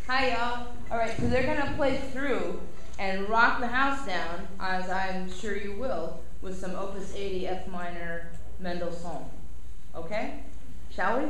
Hi, y'all. All right, so they're going to play through and rock the house down, as I'm sure you will, with some Opus 80 F minor Mendelssohn. Okay? Shall we?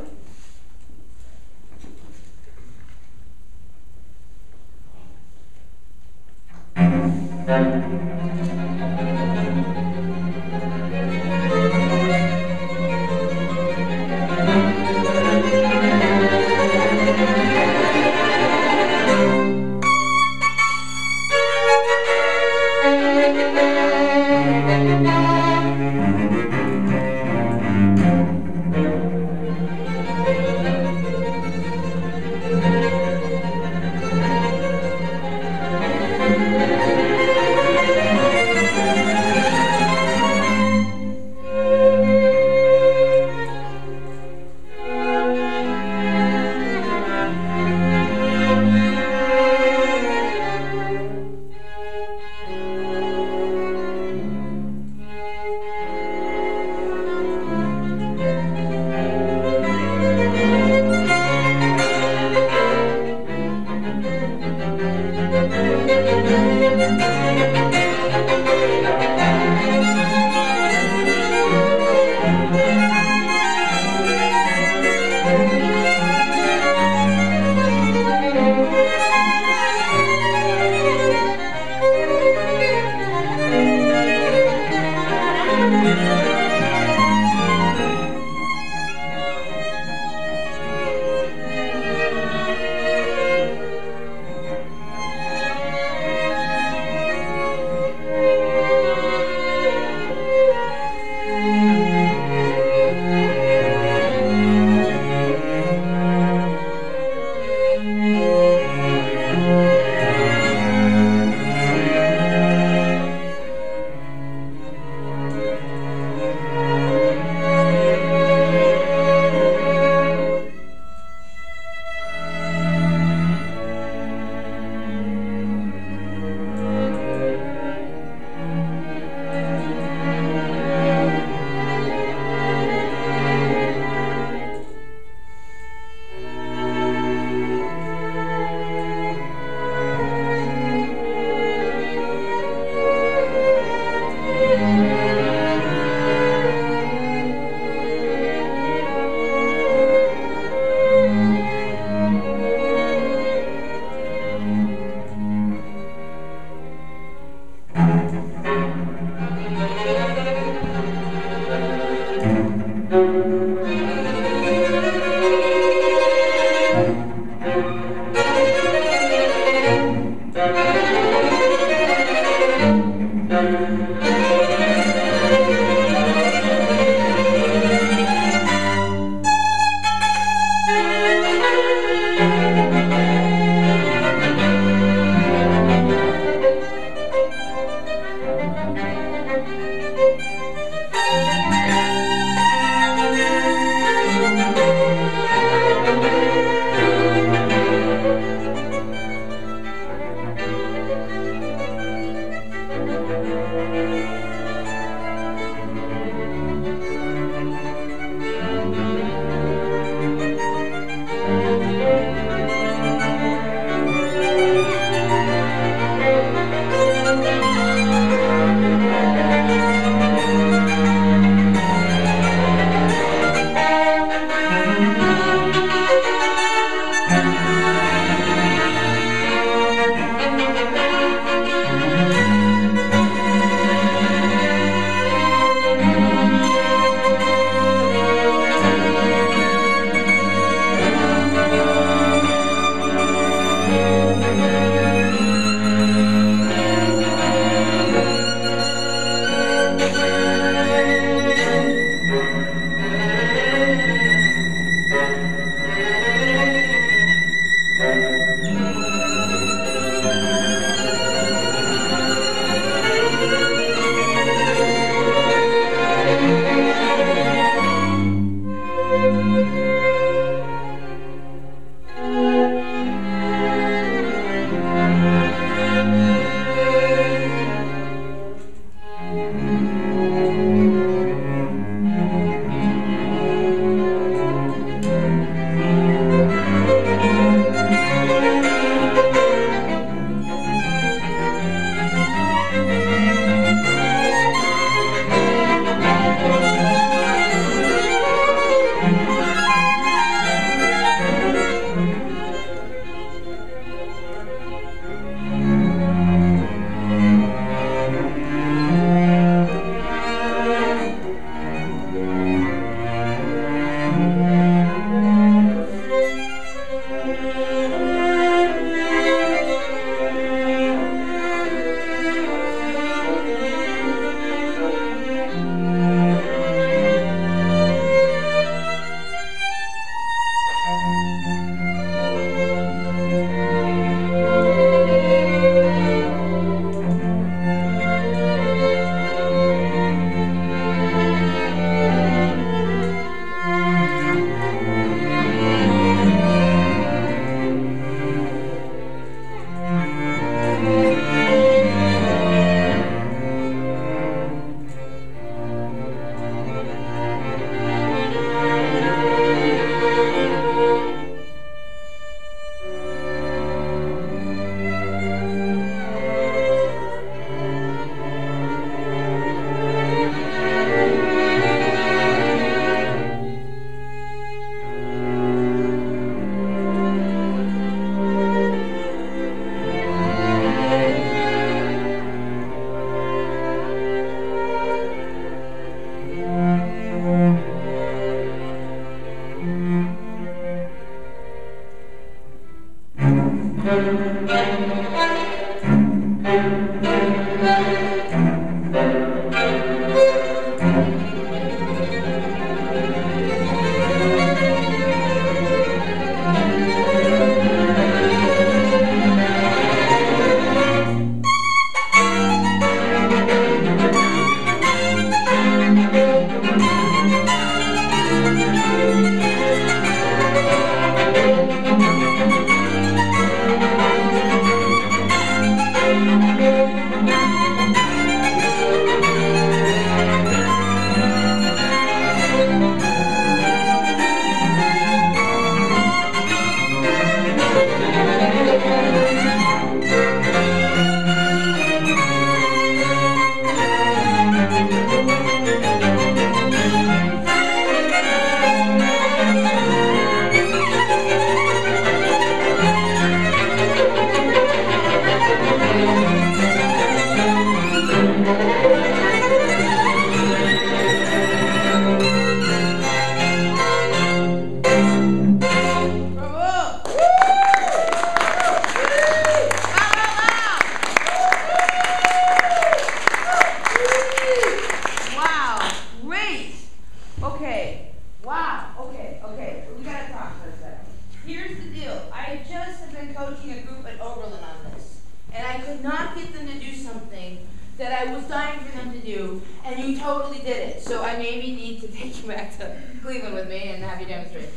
totally did it. So I maybe need to take you back to Cleveland with me and have you demonstrate.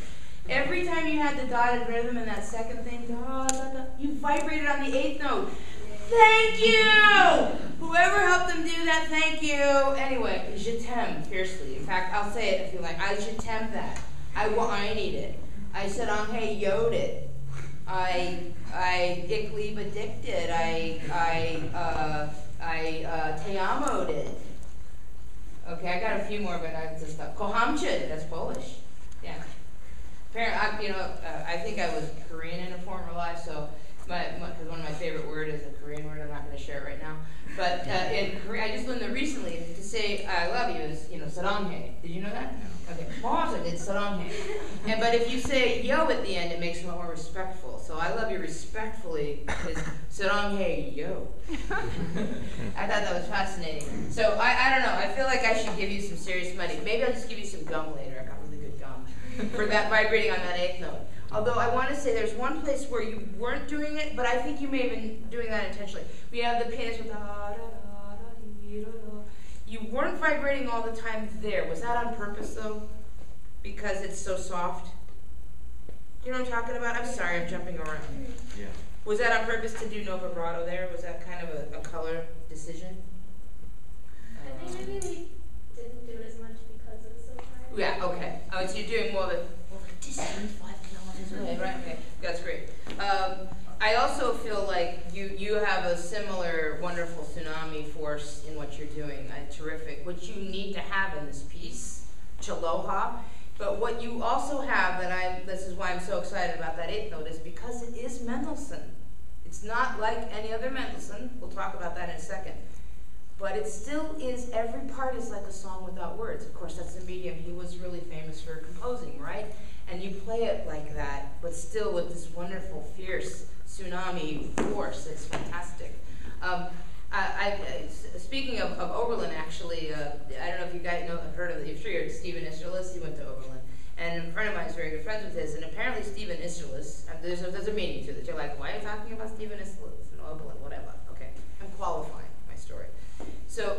Every time you had the dotted rhythm in that second thing, da, da, da, you vibrated on the 8th note. Thank you! Whoever helped them do that, thank you. Anyway, je t'aime fiercely. In fact, I'll say it if you like. I je t'aime that. I need it. I said, hey, yod it. I ik lieb addicted. I te amoed it. Okay, I got a few more, but I just kocham cię. That's Polish. Yeah. Apparently, I think I was Korean in a former life, so because one of my favorite words is a Korean word. I'm not going to share it right now. But in Korea, I just learned that recently to say I love you is saranghae. Did you know that? No. Okay. Moza did saranghae. But if you say yo at the end, it makes it more respectful. So I love you respectfully is saranghae yo. I thought that was fascinating. So I don't know. I feel like I should give you some serious money. Maybe I'll just give you some gum later. I got really good gum for that vibrating on that 8th note. Although I want to say there's one place where you weren't doing it, but I think you may have been doing that intentionally. We have the pianist with you weren't vibrating all the time there. Was that on purpose though? Because it's so soft? You know what I'm talking about? I'm sorry, I'm jumping around. Yeah. Was that on purpose to do no vibrato there? Was that kind of a color decision? I think maybe we didn't do it as much because it was so hard. Yeah, okay. Oh, so you're doing more of it. Right, okay. That's great. I also feel like you have a similar wonderful tsunami force in what you're doing. Terrific. What you need to have in this piece, Chaloha. But what you also have this is why I'm so excited about that 8th note, is because it is Mendelssohn. It's not like any other Mendelssohn. We'll talk about that in a second. But it still is, every part is like a song without words. Of course, that's the medium he was really famous for composing, right? And you play it like that, but still with this wonderful, fierce tsunami force. It's fantastic. Speaking of Oberlin, actually, I don't know if you guys have heard of it. You've heard of Stephen Isserlis. He went to Oberlin. And a friend of mine is very good friends with his. And apparently Stephen Isserlis, there's a meaning to this. You're like, why are you talking about Stephen Isserlis and Oberlin? Whatever. Okay. I'm qualifying my story. So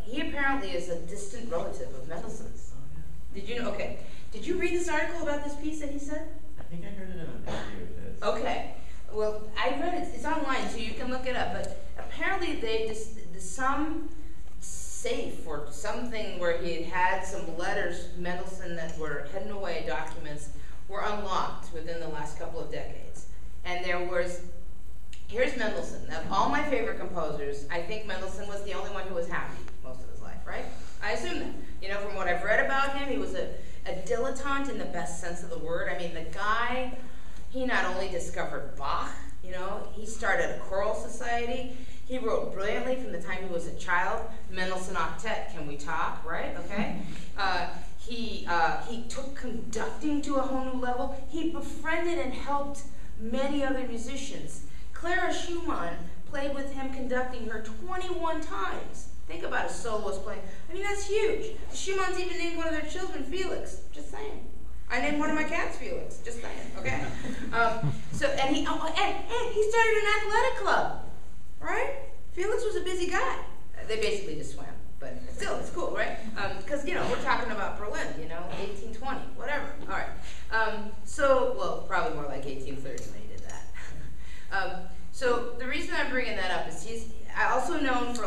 he apparently is a distant relative of Mendelssohn's. Oh, yeah. Did you know? Okay. Did you read this article about this piece that he said? I think I heard it in an interview of his. Okay. Well, I read it. It's online, so you can look it up. But apparently, some safe or something where he had some letters, Mendelssohn, that were hidden away documents, were unlocked within the last couple of decades. And there was, here's Mendelssohn. Of all my favorite composers, I think Mendelssohn was the only one who was happy most of his life, right? I assume that. You know, from what I've read about him, he was a dilettante in the best sense of the word. I mean, the guy, he not only discovered Bach, he started a choral society. He wrote brilliantly from the time he was a child. Mendelssohn Octet, can we talk, right? Okay. He took conducting to a whole new level. He befriended and helped many other musicians. Clara Schumann played with him, conducting her 21 times. Think about a soloist playing. I mean, that's huge. The Schumanns even named one of their children Felix. Just saying. I named one of my cats Felix. Just saying. Okay. And he started an athletic club, right? Felix was a busy guy. They basically just swam, but still, it's cool, right? Because we're talking about Berlin, 1820, whatever. All right. Probably more like 1830 when he did that. So the reason I'm bringing that up is he's also known for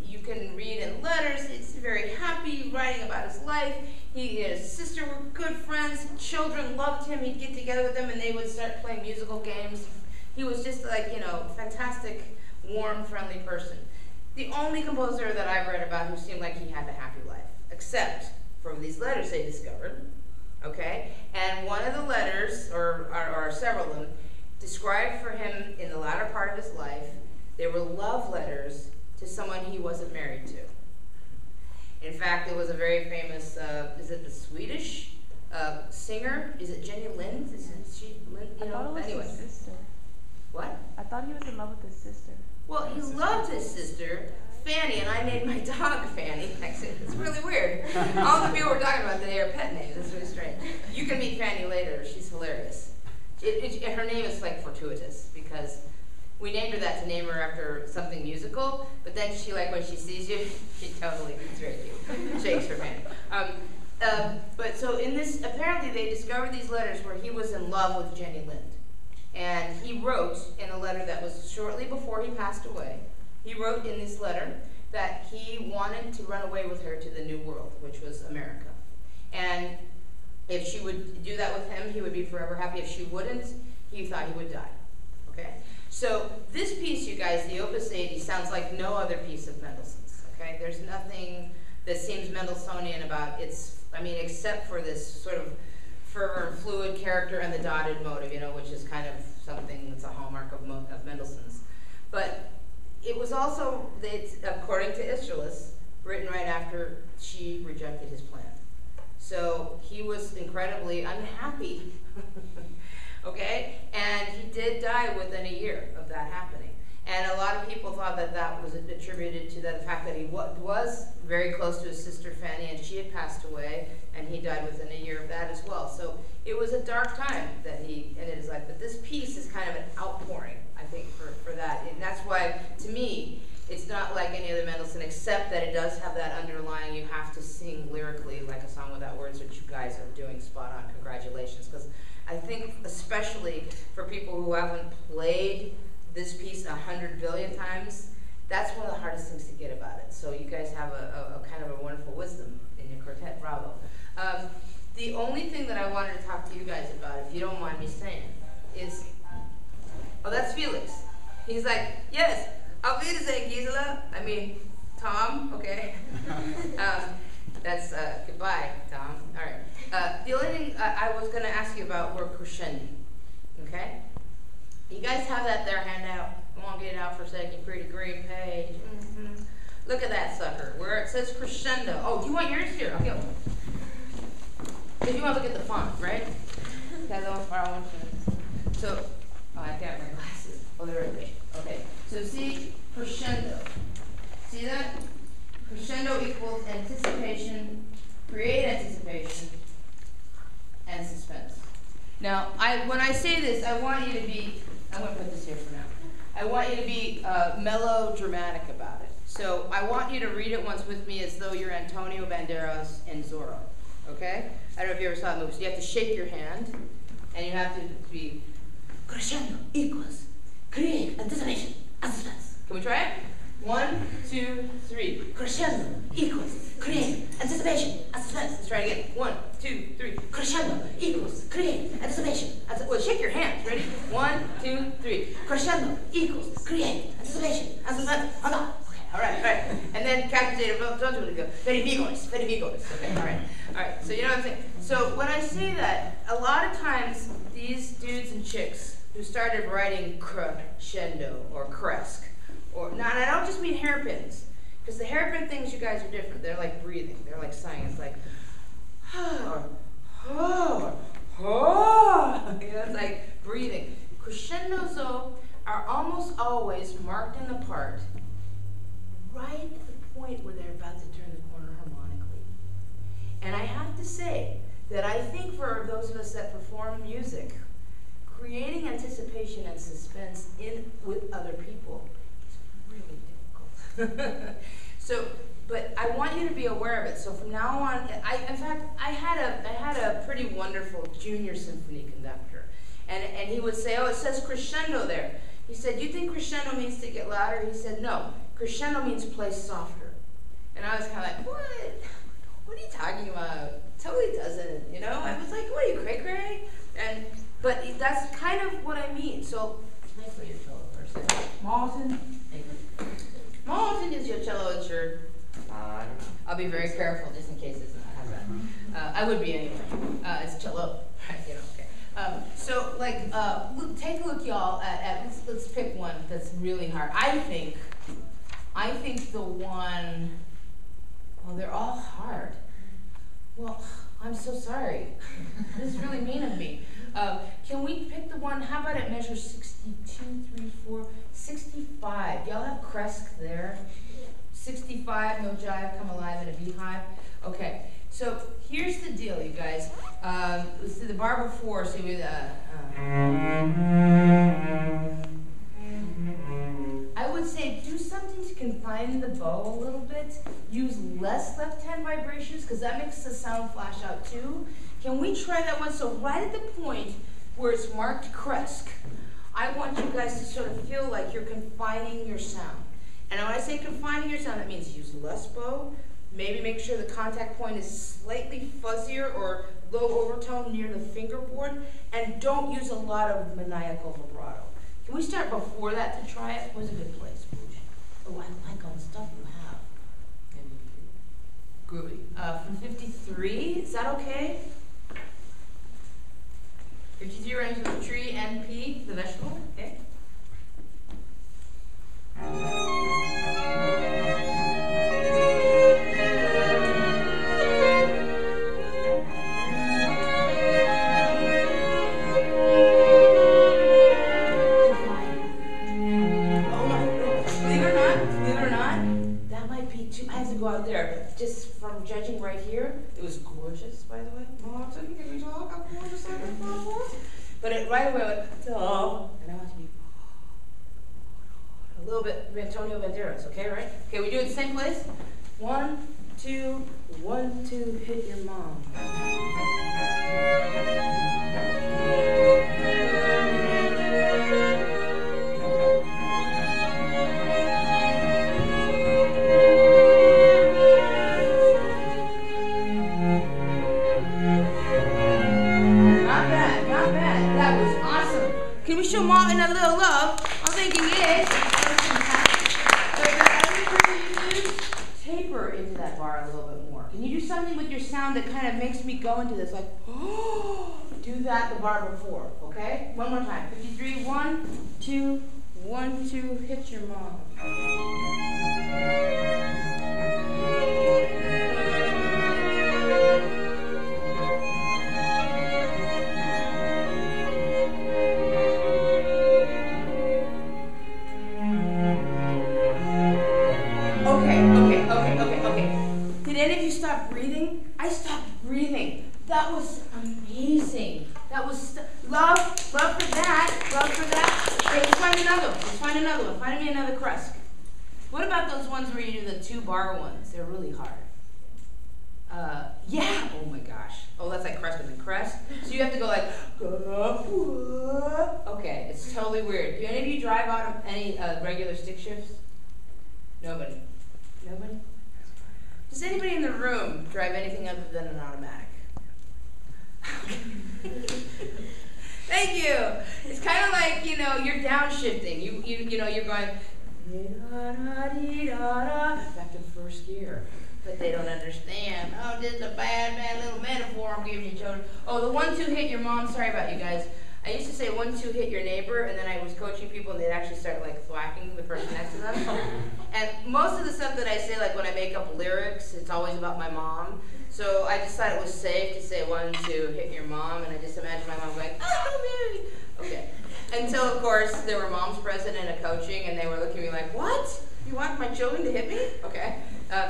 you can read in letters, he's very happy writing about his life. He and his sister were good friends. Children loved him. He'd get together with them and they would start playing musical games. He was just fantastic, warm, friendly person. The only composer that I've read about who seemed like he had a happy life, except from these letters they discovered, okay? And one of the letters, or several of them, described for him in the latter part of his life, they were love letters to someone he wasn't married to. In fact, there was a very famous, is it the Swedish singer? Is it Jenny Lind? Is she Lind? I thought it was his sister. What? I thought he was in love with his sister. Well, he loved his sister, Fanny, and I named my dog Fanny. It's really weird. All the people we're talking about today are pet names. It's really strange. You can meet Fanny later. She's hilarious. Her name is fortuitous because We named her that to name her after something musical, but then she, like, when she sees you, she totally, it's very cute, shakes her hand. But so in this, apparently they discovered these letters where he was in love with Jenny Lind. And he wrote in a letter that was shortly before he passed away, he wrote in this letter that he wanted to run away with her to the New World, which was America. And if she would do that with him, he would be forever happy. If she wouldn't, he thought he would die. Okay? So this piece, you guys, the Opus 80, sounds like no other piece of Mendelssohn's. Okay? There's nothing that seems Mendelssohnian about its, I mean, except for this sort of fervor and fluid character and the dotted motive, you know, which is kind of something that's a hallmark of Mendelssohn's. But it was also, according to Aeschylus, written right after she rejected his plan. So he was incredibly unhappy, okay? And he did die within a year of that happening. And a lot of people thought that that was attributed to the fact that he was very close to his sister Fanny, and she had passed away, and he died within a year of that as well. So it was a dark time that he ended his life. But this piece is kind of an outpouring, I think, for that. And that's why, to me, it's not like any other Mendelssohn, except that it does have that underlying, you have to sing lyrically like a song without words, which you guys are doing spot on. Congratulations. Because I think, especially for people who haven't played this piece 100 billion times, that's one of the hardest things to get about it. So you guys have a kind of a wonderful wisdom in your quartet. Bravo. The only thing that I wanted to talk to you guys about, if you don't mind me saying, is, oh, that's Felix. He's like, yes, auf Wiedersehen, Gisela. I mean, Tom, okay. That's goodbye, Tom. All right. The only thing I was going to ask you about were crescendi, okay? You guys have that there handout. I won't get it out for a second. Pretty green page. Mm-hmm. Look at that sucker, where it says crescendo. Oh, do you want yours here? Okay. Because you want to look at the font, right? That's the one part I want to. So, oh, I've got my glasses. Oh, they're right there. Okay. So see, crescendo. See that? Crescendo equals anticipation, create anticipation, and suspense. Now, when I say this, I want you to be, I'm going to put this here for now. I want you to be melodramatic about it. So I want you to read it once with me as though you're Antonio Banderas in Zorro. Okay? I don't know if you ever saw the movie. So you have to shake your hand, and you have to be crescendo equals create anticipation and suspense. Can we try it? 1, 2, 3. Crescendo equals create anticipation and suspense. Let's try it again. 1, 2, 3. Crescendo equals create anticipation. Well, shake your hands. Ready? 1, 2, 3. Crescendo equals create anticipation and suspense. Hold on. Okay. All right. All right. And then Captain Zeta, don't do it again. Very vigorous. Very vigorous. Okay. All right. All right. So you know what I'm saying. So when I say that, a lot of times these dudes and chicks who started writing crescendo or cresque. Or, now, and I don't just mean hairpins, because the hairpin things, you guys, are different. They're like breathing. They're like sighing. It's like, or, you know, it's like breathing. Crescendos, though, are almost always marked in the part right at the point where they're about to turn the corner harmonically. And I have to say that I think for those of us that perform music, creating anticipation and suspense with other people, really difficult. So, but I want you to be aware of it. So from now on, in fact, I had a pretty wonderful junior symphony conductor, and he would say, "Oh, it says crescendo there." He said, "You think crescendo means to get louder?" He said, "No, crescendo means play softer." And I was kind of like, "What? What are you talking about? Totally doesn't." You know, I was like, "What are you, cray-cray?" But that's kind of what I mean. So, can I play your cello for a second? Martin is your cello insured? I don't know. I'll be very careful just in case it's not. How's that? I would be anyway. It's cello, right? You know. Okay. So, like, take a look, y'all. At let's pick one that's really hard. I think the one. Well, they're all hard. Well, I'm so sorry. This is really mean of me. Can we pick the one? How about it measures 62, 3, 4, 65? Y'all have Kresk there? 65, no jive, come alive in a beehive. Okay, so here's the deal, you guys. Let's do the bar before. So we confine the bow a little bit, use less left hand vibrations, because that makes the sound flash out too. Can we try that one? So right at the point where it's marked crest, I want you guys to sort of feel like you're confining your sound. And when I say confining your sound, that means use less bow, maybe make sure the contact point is slightly fuzzier or low overtone near the fingerboard, and don't use a lot of maniacal vibrato. Can we start before that to try it? Where's a good place? Oh, I like all the stuff you have. Groovy. From 53, is that okay? 53 rhymes with tree and pea, the vegetable, okay? Go out there, but just from judging right here, it was gorgeous, by the way. Oh, can we talk? How gorgeous I was. But it right away went, oh, and I want to be a little bit Antonio Banderas, okay, right? Okay, we do it the same place. 1, 2, 1, 2, hit your mom. Can we show Mom and a little love? I'm thinking yes. So taper into that bar a little bit more. Can you do something with your sound that kind of makes me go into this, like, oh, do that the bar before, okay? One more time. 53, 1, 2, 1, 2, hit your mom. Okay. Did any of you stop breathing? I stopped breathing. That was amazing. That was love for that, love for that. Okay, let's find another one. Find me another crest. What about those ones where you do the 2-bar ones? They're really hard. Yeah. Oh my gosh. Oh, that's like crest within crest. So you have to go like. Okay, it's totally weird. Do any of you drive out of any regular stick shifts? Nobody. Nobody? Does anybody in the room drive anything other than an automatic? Thank you. It's kind of like, you're downshifting. You're going back to first gear. But they don't understand. Oh, this is a bad little metaphor I'm giving you, children. Oh, the 1, 2 hit your mom. Sorry about you guys. I used to say 1, 2 hit your neighbor, and then I was coaching people, and they'd actually start like thwacking the person next to them. And most of the stuff that I say, like when I make up lyrics, it's always about my mom. So I just thought it was safe to say 1, 2 hit your mom, and I just imagined my mom going, oh, baby. Okay. Until, of course, there were moms present in a coaching, and they were looking at me like, what? You want my children to hit me? Okay.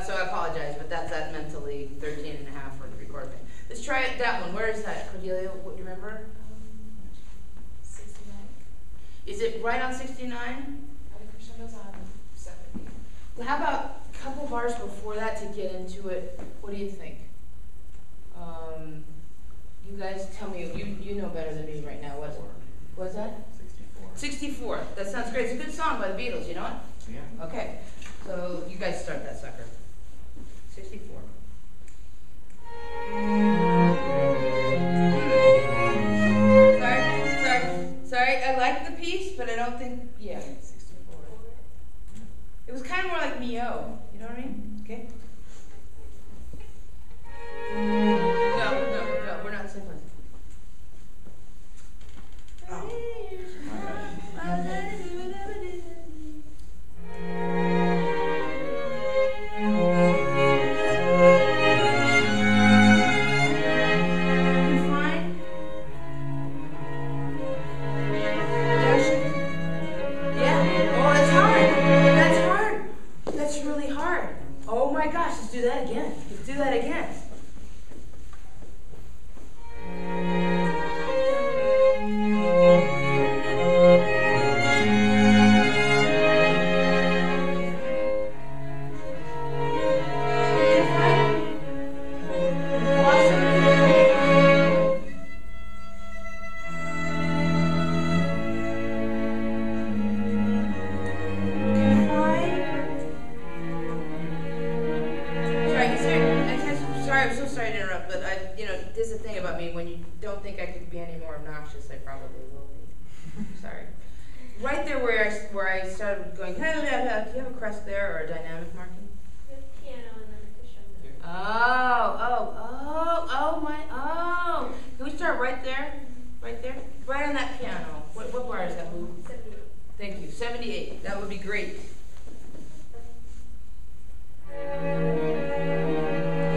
So I apologize, but that's that mentally 13 and a half for the record thing. Let's try it, that one. Where is that? Cordelia, what do you remember? 69. Is it right on 69? I think Crescendo's on 70. Well, how about a couple bars before that to get into it? What do you think? You guys tell me, you know better than me right now. What's that? 64. 64. That sounds great. It's a good song by the Beatles, you know it? Yeah. Okay. So you guys start that sucker. 64. Sorry. I like the piece, but I don't think, yeah. 64. It was kind of more like Mio. You know what I mean? Okay. No, we're not in the same place. Oh. Let's do that again. Let's do that again. sorry, I'm so sorry to interrupt, but there's a thing about me. When you don't think I could be any more obnoxious, I probably will be. Sorry. Right there where I started going, do you have a crest there or a dynamic marking? The piano and then the crescendo. Oh. Can we start right there? Right there? Right on that piano. What bar is that, Lou? 78. Thank you. 78. That would be great.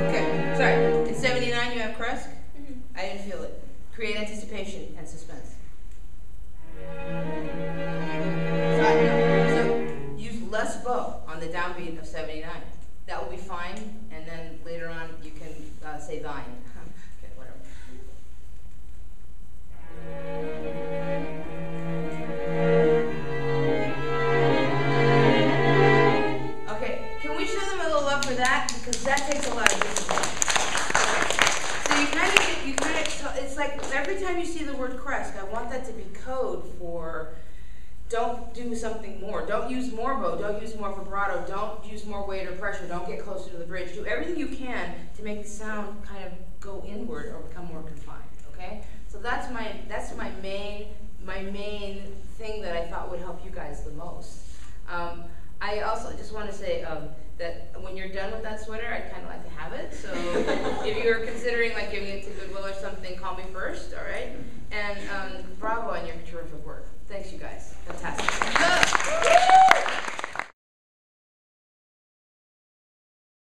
Okay. Sorry. In 79 you have crest? Mm-hmm. I didn't feel it. Create anticipation and suspense. So use less bow on the downbeat of 79. That will be fine, and then later on you can say thine. Okay, whatever. Okay, can we show them a little love for that? Because that takes a lot of discipline. Okay. So it's like every time you see the word crest, I want that to be code for don't do something more. Don't use more bow. Don't use more vibrato. Don't use more weight or pressure. Don't get closer to the bridge. Do everything you can to make the sound kind of go inward or become more confined. Okay? So that's my main thing that I thought would help you guys the most. I also just want to say that when you're done with that sweater, I'd kind of like to have it. So if you're considering like giving it to Goodwill or something, call me first. All right? And bravo on your